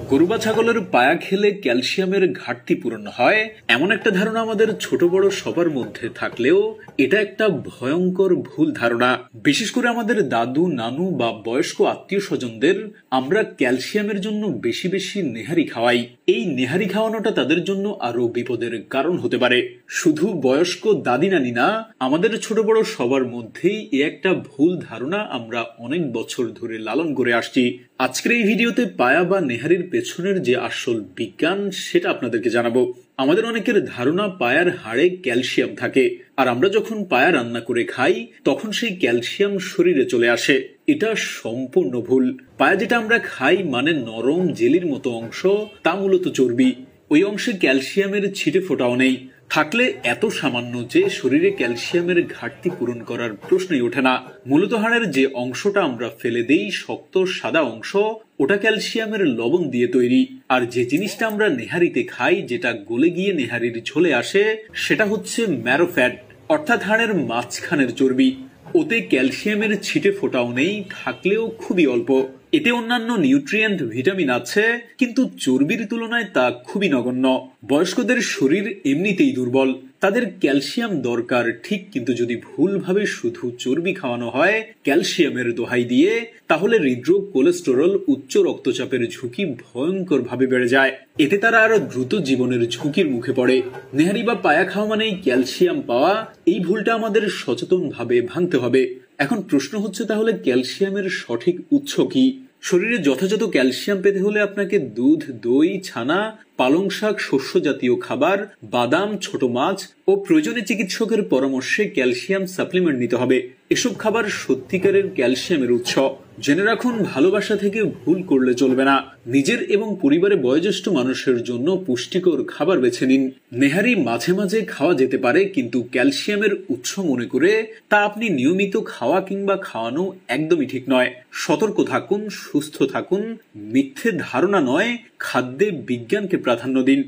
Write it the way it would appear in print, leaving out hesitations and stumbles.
গরু বা ছাগলের পায়া খেলে ক্যালসিয়ামের ঘাটতি পূরণ হয় এমন একটা ধারণা আমাদের ছোট বড় সবার মধ্যে থাকলেও এটা একটা ভয়ঙ্কর ভুল ধারণা। বিশেষ করে আমাদের দাদু নানু বা বয়স্ক আত্মীয় স্বজনদের আমরা ক্যালসিয়ামের জন্য বেশি বেশি নেহারি খাওয়াই। এই নেহারি খাওয়ানোটা তাদের জন্য আরো বিপদের কারণ হতে পারে। শুধু বয়স্ক দাদি নানি না, আমাদের ছোট বড় সবার মধ্যেই এ একটা ভুল ধারণা আমরা অনেক বছর ধরে লালন করে আসছি। আজকের এই ভিডিওতে পায়া বা নেহারির পেছনের যে আসল বিজ্ঞান সেটা আপনাদেরকে জানাবো। আমাদের অনেকের ধারণা পায়ার হাড়ে ক্যালসিয়াম থাকে, আর আমরা যখন পায়া রান্না করে খাই তখন সেই ক্যালসিয়াম শরীরে চলে আসে। এটা সম্পূর্ণ ভুল। পায়া যেটা আমরা খাই মানে নরম জেলির মতো অংশ, তা মূলত চর্বি। ওই অংশে ক্যালসিয়ামের ছিটে ফোটাও নেই, থাকলে এত সামান্য যে শরীরে ক্যালসিয়ামের ঘাটতি পূরণ করার প্রশ্নই ওঠে না। মূলত হাড়ের যে অংশটা আমরা ফেলে দেই, শক্ত সাদা অংশ, ওটা ক্যালসিয়ামের লবণ দিয়ে তৈরি। আর যে জিনিসটা আমরা নেহারিতে খাই, যেটা গলে গিয়ে নেহারির ঝোলে আসে, সেটা হচ্ছে ম্যারো ফ্যাট, অর্থাৎ হাড়ের মাঝখানের চর্বি। ওতে ক্যালসিয়ামের ছিটে ফোটাও নেই, থাকলেও খুবই অল্প। এতে অন্যান্য নিউট্রিয়েন্ট ভিটামিন আছে, কিন্তু চর্বির তুলনায় তা খুবই নগণ্য। বয়স্কদের শরীর এমনিতেই দুর্বল, তাদের ক্যালসিয়াম দরকার ঠিক, কিন্তু যদি ভুলভাবে শুধু চর্বি খাওয়ানো হয় ক্যালসিয়ামের দোহাই দিয়ে, তাহলে হৃদরোগ, কোলেস্টেরল, উচ্চ রক্তচাপের ঝুঁকি ভয়ঙ্কর ভাবে বেড়ে যায়। এতে তারা আরো দ্রুত জীবনের ঝুঁকির মুখে পড়ে। নেহারি বা পায়া খাওয়া মানেই ক্যালসিয়াম পাওয়া, এই ভুলটা আমাদের সচেতন ভাবে ভাঙতে হবে। এখন প্রশ্ন হচ্ছে, তাহলে ক্যালসিয়ামের সঠিক উৎস কি? শরীরে যথাযথ ক্যালসিয়াম পেতে হলে আপনাকে দুধ, দই, ছানা, পালং শাক, শস্য জাতীয় খাবার, বাদাম, ছোট মাছ ও প্রয়োজনে চিকিৎসকের পরামর্শে ক্যালসিয়াম সাপ্লিমেন্ট নিতে হবে। এসব খাবার সত্যিকারের ক্যালসিয়ামের উৎস। জেনে রাখুন, ভালোবাসা থেকে ভুল করলে চলবে না। নিজের এবং পরিবারে বয়োজ্যেষ্ঠ মানুষের জন্য পুষ্টিকর খাবার বেছে নিন। নেহারি মাঝে মাঝে খাওয়া যেতে পারে, কিন্তু ক্যালসিয়ামের উৎস মনে করে তা আপনি নিয়মিত খাওয়া কিংবা খাওয়ানো একদমই ঠিক নয়। সতর্ক থাকুন, সুস্থ থাকুন, মিথ্যে ধারণা নয়, খাদ্যে বিজ্ঞানকে প্রাধান্য দিন।